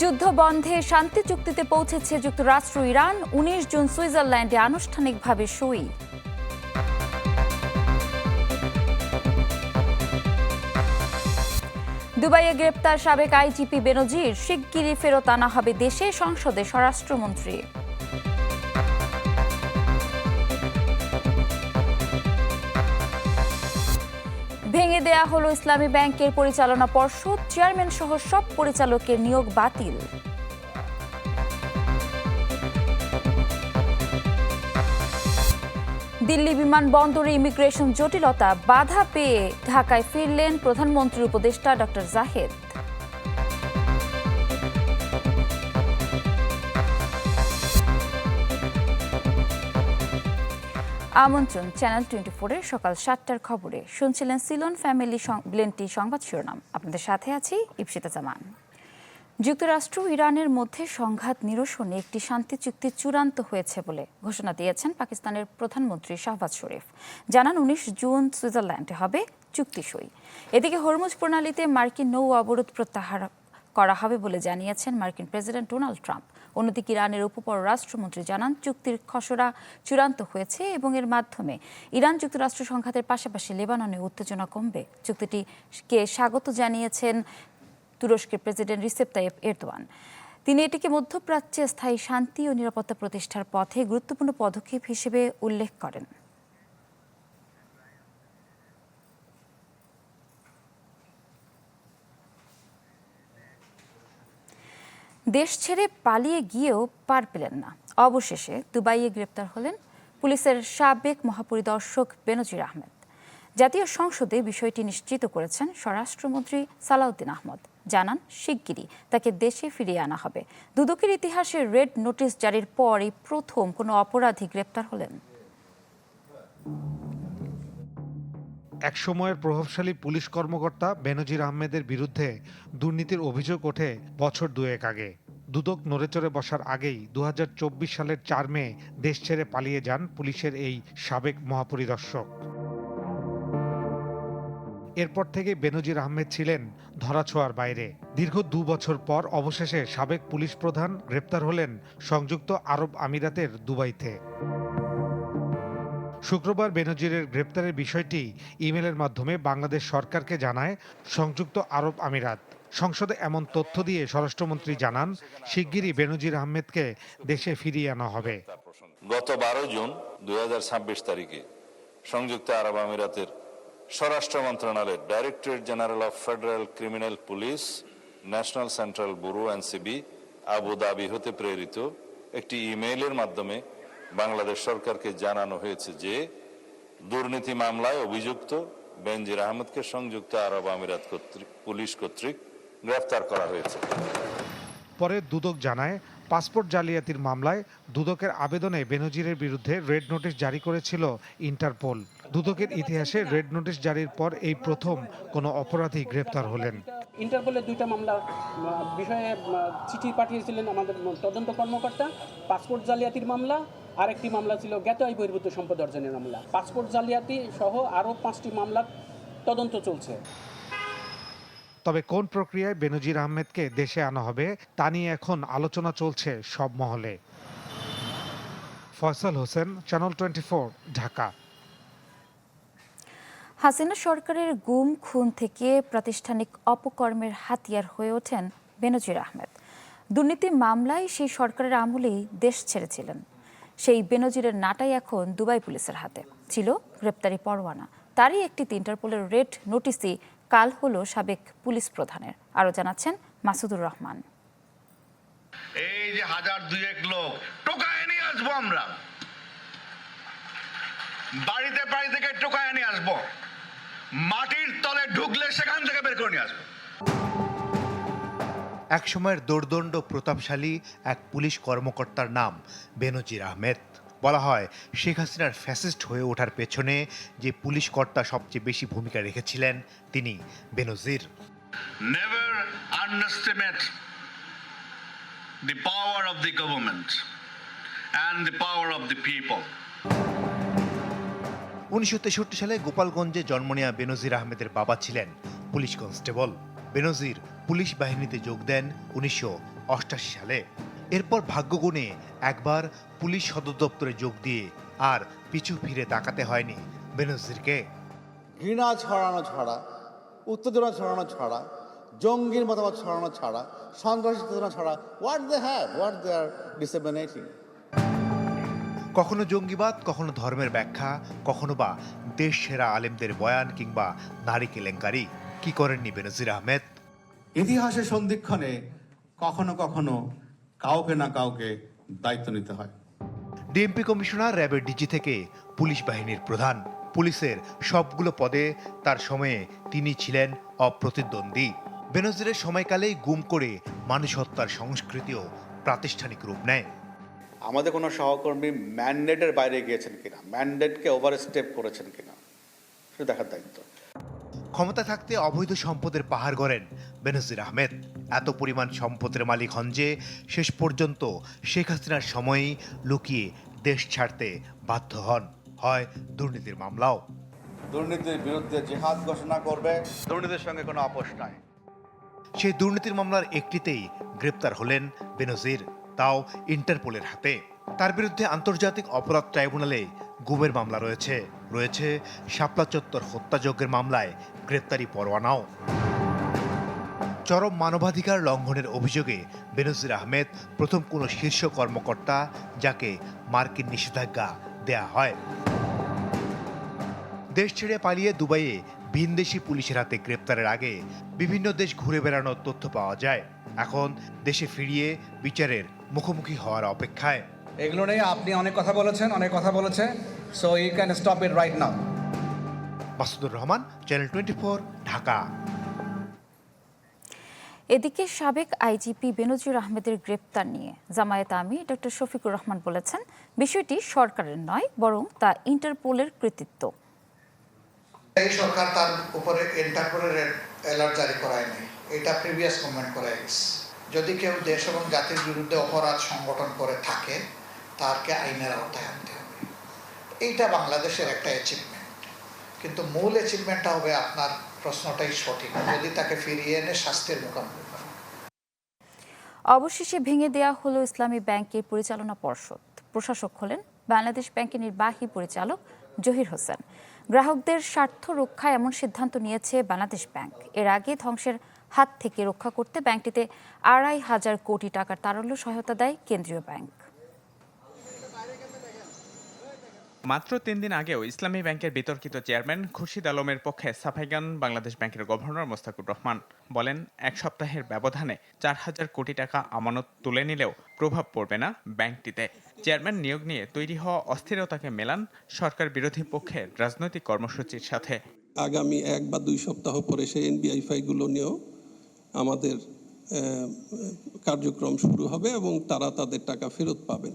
যুদ্ধ বন্ধে শান্তি চুক্তিতে পৌঁছেছে যুক্তরাষ্ট্র ইরান। ১৯ জুন সুইজারল্যান্ডে আনুষ্ঠানিকভাবে সই। দুবাইয়ে গ্রেপ্তার সাবেক আইজিপি বেনজির শিগগিরই ফেরত আনা হবে দেশে, সংসদে স্বরাষ্ট্রমন্ত্রী। ভেঙে দেয়া হলো ইসলামী ব্যাংকের পরিচালনা পর্ষদ, চেয়ারম্যান সহ সব পরিচালকের নিয়োগ বাতিল। দিল্লি বিমানবন্দরে ইমিগ্রেশন জটিলতা, বাধা পেয়ে ঢাকায় ফিরলেন প্রধানমন্ত্রীর উপদেষ্টা ডক্টর জাহেদ। আমন্ত্রণ চ্যানেল 24-এর সকাল 7টার খবরে। শুনছিলেন সিলন ফ্যামিলি ব্লেন্টি সংবাদ শিরোনাম। আপনাদের সাথে আছি ইপসিতা জামান। যুক্তরাষ্ট্র ইরানের মধ্যে সংঘাত নিরসনে একটি শান্তি চুক্তি চূড়ান্ত হয়েছে বলে ঘোষণা দিয়েছেন পাকিস্তানের প্রধানমন্ত্রী শাহবাজ শরীফ। জানান ১৯ জুন সুইজারল্যান্ডে হবে চুক্তি সই। এদিকে হরমুজ প্রণালীতে মার্কিন নৌ অবরোধ প্রত্যাহার করা হবে বলে জানিয়েছেন মার্কিন প্রেসিডেন্ট ডোনাল্ড ট্রাম্প। অন্যদিকে ইরানের উপপররাষ্ট্রমন্ত্রী জানান চুক্তির খসড়া চূড়ান্ত হয়েছে এবং এর মাধ্যমে ইরান যুক্তরাষ্ট্র সংঘাতের পাশাপাশি লেবাননে উত্তেজনা কমবে। চুক্তিটিকে স্বাগত জানিয়েছেন তুরস্কের প্রেসিডেন্ট রিসেপ তাইয়েপ এরদোয়ান। তিনি এটিকে মধ্যপ্রাচ্যে স্থায়ী শান্তি ও নিরাপত্তা প্রতিষ্ঠার পথে গুরুত্বপূর্ণ পদক্ষেপ হিসেবে উল্লেখ করেন। দেশ ছেড়ে পালিয়ে গিয়েও পার পেলেন না। অবশেষে দুবাইয়ে গ্রেপ্তার হলেন পুলিশের সাবেক মহাপরিদর্শক বেনজির আহমেদ। জাতীয় সংসদে বিষয়টি নিশ্চিত করেছেন স্বরাষ্ট্রমন্ত্রী সালাউদ্দিন আহমদ। জানান শিগগিরই তাকে দেশে ফিরিয়ে আনা হবে। দুদকের ইতিহাসে রেড নোটিশ জারির পর এই প্রথম কোনো অপরাধী গ্রেপ্তার হলেন। একসময়ের প্রভাবশালী পুলিশ কর্মকর্তা বেনজির আহমেদের বিরুদ্ধে দুর্নীতির অভিযোগ ওঠে বছর দুয়েক আগে। দুদক নড়েচড়ে বসার আগেই ২০২৪ সালের ৪ মে দেশ ছেড়ে পালিয়ে যান পুলিশের এই সাবেক মহাপরিদর্শক। এরপর থেকে বেনজির আহমেদ ছিলেন ধরাছোঁয়ার বাইরে। দীর্ঘ ২ বছর পর অবশেষে সাবেক পুলিশ প্রধান গ্রেপ্তার হলেন সংযুক্ত আরব আমিরাতের দুবাইতে। শুক্রবার বেনজিরের গ্রেপ্তারের বিষয়টি ইমেলের মাধ্যমে বাংলাদেশ সরকারকে জানায় সংযুক্ত আরব আমিরাত। সংসদে এমন তথ্য দিয়ে স্বরাষ্ট্রমন্ত্রী জানান শিগগিরই বেনজির আহমেদকে দেশে ফিরিয়ে আনা হবে। গত ১২ জুন ২০২৬ তারিখে সংযুক্ত আরব আমিরাতের স্বরাষ্ট্র মন্ত্রণালয়ের directorate general of federal criminal police, national central bureau NCB, Abu Dhabi হতে প্রেরিত একটি ইমেইলের মাধ্যমে বাংলাদেশ সরকারকে জানানো হয়েছে যে দুর্নীতি মামলায় অভিযুক্ত বেনজির আহমেদকে সংযুক্ত আরব আমিরাত পুলিশ কর্তৃক গ্রেফতার করা হয়েছে। পরে দুদক জানায় পাসপোর্ট জালিয়াতির মামলায় দুদকের আবেদনে বেনজিরের বিরুদ্ধে রেড নোটিশ জারি করেছিল ইন্টারপোল। দুদকের ইতিহাসে রেড নোটিশ জারির পর এই প্রথম কোনো অপরাধী গ্রেপ্তার হলেন। ইন্টারপোলের 2টা মামলা বিষয়ে চিঠি পাঠিয়েছিলেন আমাদের তদন্ত কর্মকর্তা। পাসপোর্ট জালিয়াতির মামলা, আরেকটি মামলা ছিল জ্ঞাত আয় বহির্ভূত সম্পদ অর্জনের মামলা। পাসপোর্ট জালিয়াতি সহ আরও 5টি মামলার তদন্ত চলছে। তবে কোন প্রক্রিয়ায় বেনজির আহমেদকে দেশে আনা হবে তা নিয়ে এখন আলোচনা চলছে সব মহলে। ফয়সাল হোসেন, চ্যানেল 24, ঢাকা। হাসিনা সরকারের গুম খুন থেকে প্রাতিষ্ঠানিক অপকর্মের হাতিয়ার হয়ে ওঠেন বেনজির আহমেদ। দুর্নীতি মামলায় সেই সরকারের আমলেই দেশ ছেড়েছিলেন। সেই বেনজিরের নাটাই এখন দুবাই পুলিশের হাতে। ছিল গ্রেপ্তারি পরোয়ানা, তারই একটি ইন্টারপোলের রেড নোটিশই কাল হলো সাবেক পুলিশ প্রধানের। আরো জানাচ্ছেন মাসুদুর রহমান। এই যে ১০০০-২০০ লোক টোকায় নিয়ে আসবো, আমরা বাড়িতে বাড়ি থেকে টোকায় নিয়ে আসবো, মাটির তলে ঢুকলে সেখান থেকে বের করে নিয়ে আসবো। একসময়ের দোর্দণ্ড প্রতাপশালী এক পুলিশ কর্মকর্তার নাম বেনজির আহমেদ। বলা হয় শেখ হাসিনার ফ্যাসিস্ট হয়ে ওঠার পেছনে যে পুলিশ কর্তা সবচেয়ে বেশি ভূমিকা রেখেছিলেন তিনি Benazir. Never underestimate the power of the government and the power of the people. 1963 সালে গোপালগঞ্জে জন্ম নেওয়া বেনজির আহমেদের বাবা ছিলেন পুলিশ কনস্টেবল। বেনজির পুলিশ বাহিনীতে যোগ দেন 1988 সালে। এরপর ভাগ্যগুণে একবার পুলিশ সদর দপ্তরে যোগ দিয়ে আর পিছু ফিরে তাকাতে হয়নি বেনজিরকে। ঘৃণা ছড়ানো ছাড়া, উত্তেজনা ছড়ানো ছাড়া, জঙ্গির মতামত ছড়ানো ছাড়া, সন্ত্রাসী চেতনা ছাড়া, হোয়াট দে আর ডিসেমিনেটিং। কখনো জঙ্গিবাদ, কখনো ধর্মের ব্যাখ্যা, কখনো বা দেশ সেরা আলেমদের বয়ান কিংবা নারী কেলেঙ্কারি। কি করেননি বেনজির আহমেদ? ইতিহাসের সন্ধিক্ষণে কখনো কখনো কাউকে না কাউকে দায়িত্ব নিতে হয়। ডিএমপি কমিশনার, র্যাবের ডিজি থেকে পুলিশ বাহিনীর প্রধান, পুলিশের সবগুলো পদে তার সময়ে তিনি ছিলেন অপ্রতিদ্বন্দ্বী। বেনজিরের সময়কালেই গুম করে মানুষ হত্যার সংস্কৃতিও প্রাতিষ্ঠানিক রূপ নেয়। আমাদের কোনো সহকর্মী ম্যান্ডেটের বাইরে গিয়েছেন কিনা, ম্যান্ডেটকে ওভারস্টেপ করেছেন কিনা, সেটা দেখার দায়িত্ব। ক্ষমতা থাকতে অবৈধ সম্পদের পাহাড় গড়েন বেনজির আহমেদ। এত পরিমাণ সম্পদের মালিক হন যে শেষ পর্যন্ত শেখ হাসিনার সময়ই লুকিয়ে দেশ ছাড়তে বাধ্য হন। হয় দুর্নীতির মামলাও। দুর্নীতির বিরুদ্ধে জিহাদ ঘোষণা করবে, দুর্নীতির সঙ্গে কোনো আপোষ নাই। সেই দুর্নীতির মামলার একটিতেই গ্রেপ্তার হলেন বেনজির, তাও ইন্টারপোলের হাতে। তার বিরুদ্ধে আন্তর্জাতিক অপরাধ ট্রাইব্যুনালে গুমের মামলা রয়েছে, রয়েছে শাপলা চত্বর হত্যাযজ্ঞের মামলায় গ্রেপ্তারি পরোয়ানাও। চরম মানবাধিকার লঙ্ঘনের অভিযোগে বেনজির আহমেদ প্রথম কোনো শীর্ষ কর্মকর্তা যাকে মার্কিন নিষেধাজ্ঞা দেয়া হয়। দেশ ছেড়ে পালিয়ে দুবাইয়ে ভিনদেশি পুলিশের হাতে গ্রেপ্তারের আগে বিভিন্ন দেশ ঘুরে বেড়ানোর তথ্য পাওয়া যায়। এখন দেশে ফিরিয়ে বিচারের মুখোমুখি হওয়ার অপেক্ষায়। এগুলো নিয়ে আপনি অনেক কথা বলেছে, so you can stop it right now. Masudur Rahman, channel 24, Dhaka. এদিকে সাবেক আইজিপি বেনজির আহমেদের গ্রেপ্তার নিয়ে জামায়াত আমির ডক্টর শফিকুর রহমান বলেছেন, বিষয়টি সরকারের নয়, বরং তা ইন্টারপোলের কৃতিত্ব। এই সরকার তার উপরে ইন্টারপোলের অ্যালার্ট জারি করায় নাই, এটা প্রিভিয়াস গভর্নমেন্ট করাই গেছে। যদি কেউ দেশ এবং জাতির বিরুদ্ধে অপরাধ সংগঠন করে থাকে তারকে আইনের আওতায় আনতে হবে। এইটা বাংলাদেশের একটা অ্যাচিভমেন্ট, কিন্তু মূল অ্যাচিভমেন্টটা হবে আপনার প্রশ্নটাই সঠিক, যদি তাকে ফিরিয়ে এনে শাস্তির মুখোমুখি করা। অবশেষে ভেঙে দেয়া হলো ইসলামী ব্যাংকের পরিচালনা পর্ষদ। প্রশাসক হলেন বাংলাদেশ ব্যাংকের নির্বাহী পরিচালক জহির হোসেন। গ্রাহকদের স্বার্থ রক্ষায় এমন সিদ্ধান্ত নিয়েছে বাংলাদেশ ব্যাংক। এর আগে ধ্বংসের হাত থেকে রক্ষা করতে ব্যাংকটিতে ২৫০০ কোটি টাকার তারল্য সহায়তা দেয় কেন্দ্রীয় ব্যাংক। মাত্র ৩ দিন আগেও ইসলামী ব্যাংকের বিতর্কিত চেয়ারম্যান খুরশিদ আলমের পক্ষে সাফাই গান বাংলাদেশ ব্যাংকের গভর্নর মোস্তাকুর রহমান। বলেন, এক সপ্তাহের ব্যবধানে ৪০০০ কোটি টাকা আমানত তুলে নিলেও প্রভাব পড়বে না ব্যাংকটিতে। চেয়ারম্যান নিয়োগ নিয়ে তৈরি হওয়া অস্থিরতাকে মেলান সরকার বিরোধী পক্ষের রাজনৈতিক কর্মসূচির সাথে। আগামী ১ বা ২ সপ্তাহ পরে সেই এনবিআইফাইগুলো নিয়েও আমাদের কার্যক্রম শুরু হবে এবং তারা তাদের টাকা ফেরত পাবেন।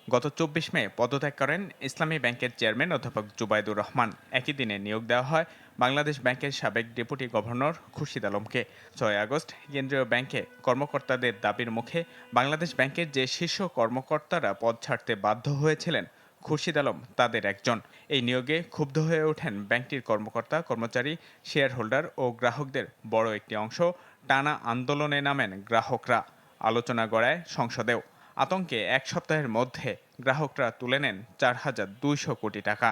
গত ২৪ মে পদত্যাগ করেন ইসলামী ব্যাংকের চেয়ারম্যান অধ্যাপক জুবাইদুর রহমান। একই দিনে নিয়োগ দেওয়া হয় বাংলাদেশ ব্যাংকের সাবেক ডেপুটি গভর্নর খুরশিদ আলমকে। ৬ আগস্ট কেন্দ্রীয় ব্যাংকে কর্মকর্তাদের দাবির মুখে বাংলাদেশ ব্যাংকের যে শীর্ষ কর্মকর্তারা পদ ছাড়তে বাধ্য হয়েছিলেন, খুরশিদ আলম তাদের একজন। এই নিয়োগে ক্ষুব্ধ হয়ে ওঠেন ব্যাংকটির কর্মকর্তা, কর্মচারী, শেয়ার হোল্ডার ও গ্রাহকদের বড় একটি অংশ। টানা আন্দোলনে নামেন গ্রাহকরা। আলোচনা গড়ায় সংসদেও। আতঙ্কে এক সপ্তাহের মধ্যে গ্রাহকরা তুলে নেন ৪২০০ কোটি টাকা।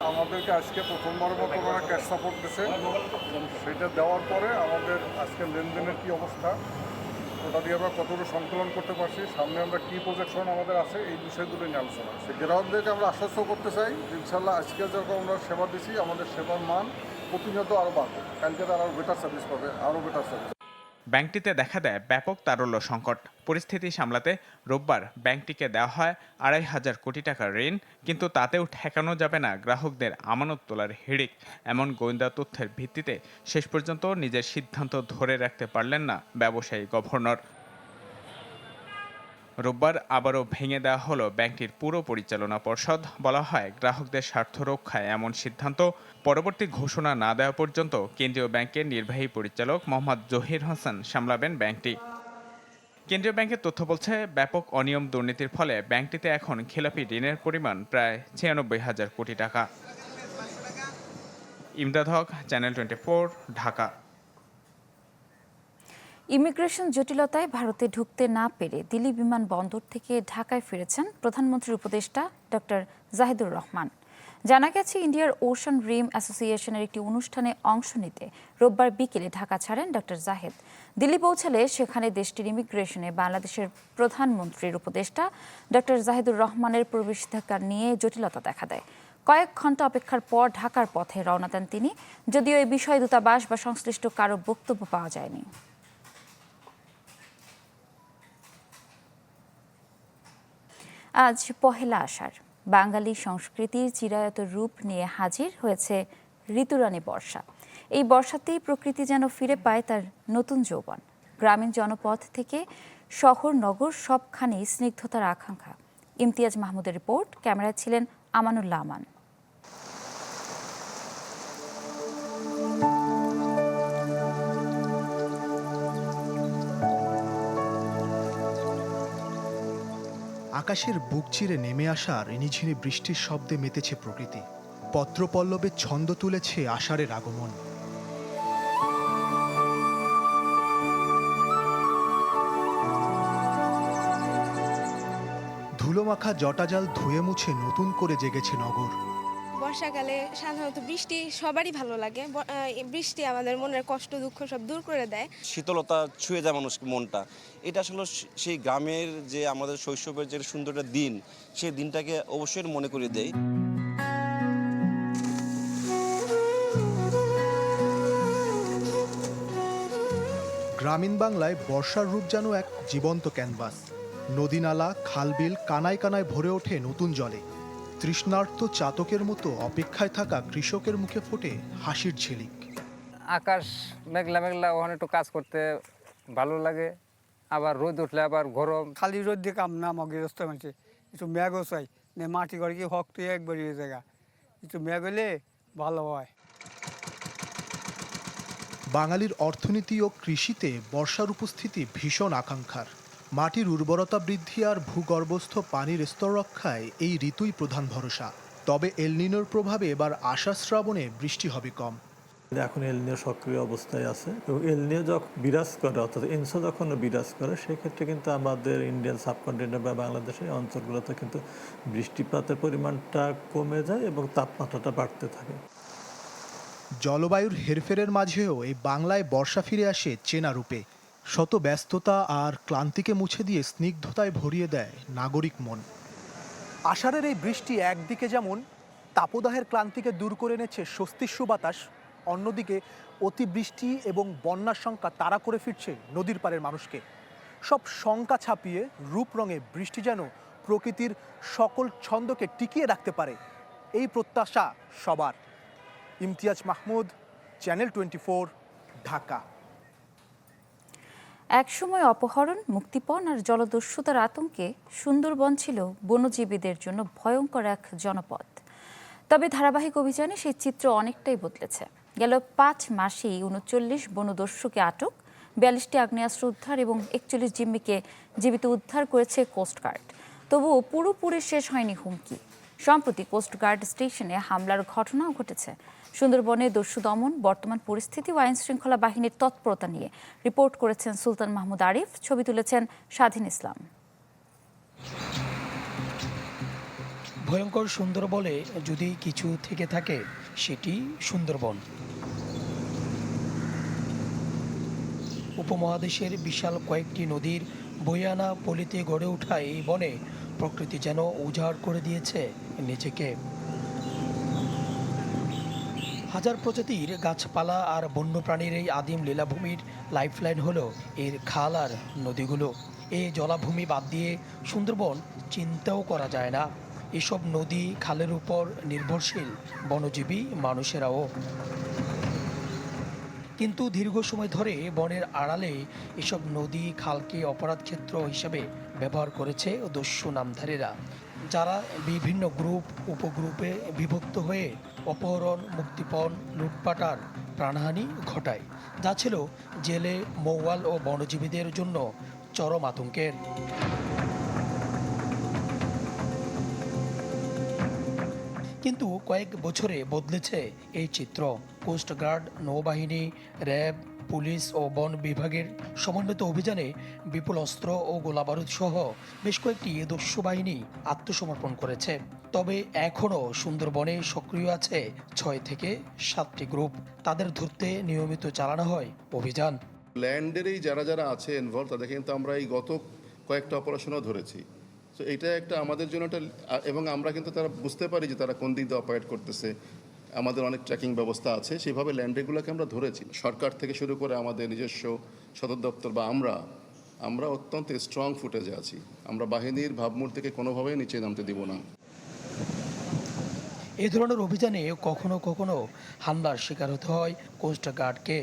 আমাদেরকে আজকে প্রথমবার মতো ওরা ক্যাশ সাপোর্ট দিয়েছে, সেটা দেওয়ার পরে আমাদের আজকে লেনদেনের কি অবস্থা, ওটা দিয়ে আমরা কতটা সংকলন করতে পারছি, সামনে আমরা কি প্রজেকশন আমাদের আছে, এই বিষয়গুলো নিয়ে আলোচনা আছে। গ্রাহকদেরকে আমরা আশ্বস্ত করতে চাই, ইনশাল্লাহ আজকে যখন আমরা সেবা দিচ্ছি আমাদের সেবার মান প্রতিনিয়ত আরও বাড়বে, কালকে তারা আরও বেটার সার্ভিস পাবে, আরও বেটার সার্ভিস। ব্যাংকটিতে দেখা দেয় ব্যাপক তারল্য সংকট। পরিস্থিতি সামলাতে রোববার ব্যাংকটিকে দেওয়া হয় ২৫০০ কোটি টাকার ঋণ, কিন্তু তাতেও ঠেকানো যাবে না গ্রাহকদের আমানত তোলার হিড়িক। এমন গোয়েন্দা তথ্যের ভিত্তিতে শেষ পর্যন্ত নিজের সিদ্ধান্ত ধরে রাখতে পারলেন না ব্যবসায়ী গভর্নর। রোববার আবারও ভেঙে দেওয়া হলো ব্যাংকটির পুরো পরিচালনা পর্ষদ। বলা হয়, গ্রাহকদের স্বার্থ রক্ষায় এমন সিদ্ধান্ত পরবর্তী ঘোষণা না দেওয়া পর্যন্ত কেন্দ্রীয় ব্যাংকের নির্বাহী পরিচালক মোহাম্মদ জহির হোসেন সামলাবেন ব্যাংকটি। কেন্দ্রীয় ব্যাংকের তথ্য বলছে, ব্যাপক অনিয়ম দুর্নীতির ফলে ব্যাংকটিতে এখন খেলাপি ঋণের পরিমাণ প্রায় ৯৬০০০ কোটি টাকা। ইমদাদ হক, চ্যানেল 24, ঢাকা। ইমিগ্রেশন জটিলতায় ভারতে ঢুকতে না পেরে দিল্লি বিমানবন্দর থেকে ঢাকায় ফিরেছেন প্রধানমন্ত্রীর উপদেষ্টা ডক্টর জাহিদুর রহমান। জানা গেছে, ইন্ডিয়ার ওশান রিম অ্যাসোসিয়েশনের একটি অনুষ্ঠানে অংশ নিতে রোববার বিকেলে ঢাকা ছাড়েন ডক্টর জাহিদ। দিল্লি পৌঁছালে সেখানে দেশটির ইমিগ্রেশনে বাংলাদেশের প্রধানমন্ত্রীর উপদেষ্টা ডক্টর জাহিদুর রহমানের প্রবেশাধিকার নিয়ে জটিলতা দেখা দেয়। কয়েক ঘন্টা অপেক্ষার পর ঢাকার পথে রওনা দেন তিনি, যদিও এই বিষয়ে দূতাবাস বা সংশ্লিষ্ট কারো বক্তব্য পাওয়া যায়নি। আজ পহেলা আষাঢ়। বাঙালি সংস্কৃতির চিরায়ত রূপ নিয়ে হাজির হয়েছে ঋতুরানী বর্ষা। এই বর্ষাতেই প্রকৃতি যেন ফিরে পায় তার নতুন যৌবন। গ্রামীণ জনপদ থেকে শহর নগর সবখানেই স্নিগ্ধতার আকাঙ্ক্ষা। ইমতিয়াজ মাহমুদের রিপোর্ট, ক্যামেরায় ছিলেন আমানুল্লাহ আমান। আকাশের বুক চিরে নেমে আসা ঋণিঝিনি বৃষ্টির শব্দে মেতেছে প্রকৃতি। পত্রপল্লবে ছন্দ তুলেছে আষাঢ়ের আগমন। ধুলোমাখা জটাজাল ধুয়ে মুছে নতুন করে জেগেছে নগর। বর্ষাকালে সাধারণত বৃষ্টি সবারই ভালো লাগে। বৃষ্টি আমাদের মনের কষ্ট দুঃখ সব দূর করে দেয়। শীতলতা ছুঁয়ে যায় মানুষকে মনটা। এটা আসলে সেই গ্রামের যে আমাদের শৈশবের যে সুন্দর একটা দিন, সেই দিনটাকে অবশ্যই মনে করিয়ে দেয়। গ্রামীণ বাংলায় বর্ষার রূপ যেন এক জীবন্ত ক্যানভাস। নদী নালা খালবিল কানায় কানায় ভরে ওঠে নতুন জলে। তৃষ্ণার্ত চাতকের মতো অপেক্ষায় থাকা কৃষকের মুখে ফোটে হাসির ঝিলিক। আকাশ মেঘলা মেঘলা, ওখানে একটু কাজ করতে ভালো লাগে। আবার রোদ উঠলে আবার গরম। খালি রোদ দিয়ে কাম না, আমাকে রাস্তা মানছে একটু মেঘও চাই না, মাটি করে কি হক তুই একবার জায়গা একটু মেঘ হলে ভালো হয়। বাঙালির অর্থনীতি ও কৃষিতে বর্ষার উপস্থিতি ভীষণ আকাঙ্ক্ষার। মাটির উর্বরতা বৃদ্ধি আর ভূগর্ভস্থ পানির স্তর রক্ষায় এই ঋতুই প্রধান ভরসা। তবে এলনিনোর প্রভাবে এবার আষাঢ় শ্রাবণে বৃষ্টি হবে কম। এখন এলনিনো সক্রিয় অবস্থায় আছে এবং এলনিনো যখন বিরাজ করে, অর্থাৎ এনসো যখন বিরাজ করে, সেক্ষেত্রে কিন্তু আমাদের ইন্ডিয়ান সাবকন্টিনেন্ট বা বাংলাদেশের অঞ্চলগুলোতে কিন্তু বৃষ্টিপাতের পরিমাণটা কমে যায় এবং তাপমাত্রাটা বাড়তে থাকে। জলবায়ুর হেরফেরের মাঝেও এই বাংলায় বর্ষা ফিরে আসে চেনা রূপে। শত ব্যস্ততা আর ক্লান্তিকে মুছে দিয়ে স্নিগ্ধতায় ভরিয়ে দেয় নাগরিক মন। আষাঢ়ের এই বৃষ্টি একদিকে যেমন তাপদাহের ক্লান্তিকে দূর করে এনেছে স্বস্তির সুবাতাস, অন্যদিকে অতিবৃষ্টি এবং বন্যার শঙ্কা তাড়া করে ফিরছে নদীর পাড়ের মানুষকে। সব শঙ্কা ছাপিয়ে রূপ রঙে বৃষ্টি যেন প্রকৃতির সকল ছন্দকে টিকিয়ে রাখতে পারে, এই প্রত্যাশা সবার। ইমতিয়াজ মাহমুদ, চ্যানেল 24, ঢাকা। একসময় অপহরণ, মুক্তিপণ আর জলদস্যুতার আতঙ্কে সুন্দরবন ছিল বনজীবীদের জন্য ভয়ঙ্কর এক জনপদ। তবে ধারাবাহিক অভিযানে সেই চিত্র অনেকটাই বদলেছে। গেল 5 মাসেই 39 বনদস্যুকে আটক, 42টি আগ্নেয়াস্ত্র উদ্ধার এবং 41 জিম্মিকে জীবিত উদ্ধার করেছে কোস্টগার্ড। তবুও পুরোপুরি শেষ হয়নি হুমকি। সম্প্রতি কোস্টগার্ড স্টেশনে হামলার ঘটনাও ঘটেছে। সুন্দরবনে দস্যু দমন, বর্তমান পরিস্থিতি ও আইন শৃঙ্খলা বাহিনীর তৎপরতা নিয়ে রিপোর্ট করেছেন সুলতান মাহমুদ আরিফ, ছবি তুলেছেন স্বাধীন ইসলাম। ভয়ঙ্কর সুন্দরবনে যদি কিছু থেকে থাকে সেটি সুন্দরবন। উপমহাদেশের বিশাল কয়েকটি নদীর বয়ানা পলিতে গড়ে ওঠা এই বনে প্রকৃতি যেন উজাড় করে দিয়েছে নিজেকে। হাজার প্রজাতির গাছপালা আর বন্যপ্রাণীর এই আদিম লীলাভূমির লাইফলাইন হলো এর খাল আর নদীগুলো। এই জলাভূমি বাদ দিয়ে সুন্দরবন চিন্তাও করা যায় না। এসব নদী খালের উপর নির্ভরশীল বনজীবী মানুষেরাও। কিন্তু দীর্ঘ সময় ধরে বনের আড়ালে এসব নদী খালকে অপরাধ ক্ষেত্র হিসেবে ব্যবহার করেছে দস্যু নামধারীরা, যারা বিভিন্ন গ্রুপ উপগ্রুপে বিভক্ত হয়ে অপহরণ, মুক্তিপণ, লুটপাট আর প্রাণহানি ঘটায়, যা ছিল জেলে, মৌয়াল ও বনজীবীদের জন্য চরম আতঙ্কের। কিন্তু কয়েক বছরে বদলেছে এই চিত্র। কোস্টগার্ড, নৌবাহিনী, র্যাব, পুলিশ ও বন বিভাগের সমন্বিত অভিযানে বিপুল অস্ত্র ও গোলাবারুদ সহ বেশ কয়েকটি দস্যু বাহিনী আত্মসমর্পণ করেছে। তবে এখনও সুন্দরবনে সক্রিয় আছে 6 থেকে 7টি গ্রুপ। তাদের ধরতে নিয়মিত চালানো হয় অভিযান। ল্যান্ডেরই যারা যারা আছে ইনভলভ তাদেরকে কিন্তু আমরা এই গত কয়েকটা অপারেশনও ধরেছি। তো এটা একটা আমাদের জন্য একটা, এবং আমরা কিন্তু তারা বুঝতে পারি যে তারা কোন দিক দিয়ে অপারেট করতেছে। আমাদের অনেক ট্র্যাকিং ব্যবস্থা আছে, সেভাবে ল্যান্ডেগুলোকে আমরা ধরেছি। সরকার থেকে শুরু করে আমাদের নিজস্ব সদর দপ্তর বা আমরা অত্যন্ত স্ট্রং ফুটেজে আছি। আমরা বাহিনীর ভাবমূর্তিকে কোনোভাবেই নিচে নামতে দিব না। এই ধরনের অভিযানে কখনো কখনো হামলার শিকার হতে হয় কোস্টগার্ডকে।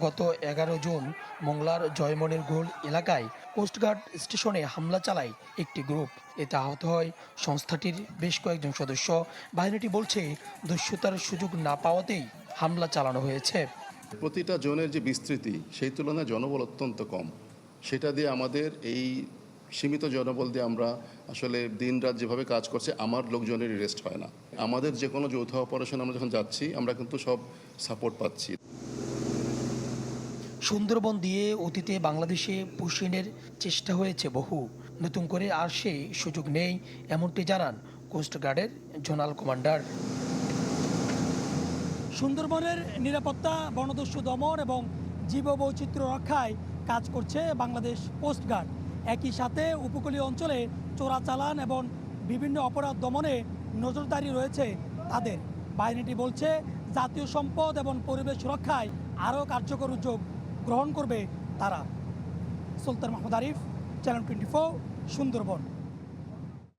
গত 11 জুন মোংলার জয়মনের গোল এলাকায় কোস্টগার্ড স্টেশনে হামলা চালায় একটি গ্রুপ। এতে আহত হয় সংস্থাটির বেশ কয়েকজন সদস্য। বাহিনীটি বলছে দস্যুতার সুযোগ না পাওয়াতেই হামলা চালানো হয়েছে। প্রতিটা জোনের যে বিস্তৃতি সেই তুলনায় জনবল অত্যন্ত কম। সেটা দিয়ে আমাদের এই সীমিত জনবল দিয়ে আমরা আসলে দিন রাত যেভাবে কাজ করছে আমার লোকজনের রেস্ট হয় না। আমাদের যে কোনো যৌথ অপারেশন আমরা যখন যাচ্ছি আমরা কিন্তু সব সাপোর্ট পাচ্ছি। সুন্দরবন দিয়ে অতীতে বাংলাদেশে পুশিনের চেষ্টা হয়েছে বহু, নতুন করে আর সেই সুযোগ নেই এমনটি জানান কোস্টগার্ডের জোনাল কমান্ডার। সুন্দরবনের নিরাপত্তা, বনদস্যু দমন এবং জীববৈচিত্র্য রক্ষায় কাজ করছে বাংলাদেশ কোস্টগার্ড। একই সাথে উপকূলীয় অঞ্চলে চোরাচালান এবং বিভিন্ন অপরাধ দমনে নজরদারি রয়েছে তাদের। বাহিনীটি বলছে জাতীয় সম্পদ এবং পরিবেশ রক্ষায় আরও কার্যকর উদ্যোগ গ্রহণ করবে তারা। সুলতান মাহমুদ আরিফ, চ্যানেল 24, সুন্দরবন।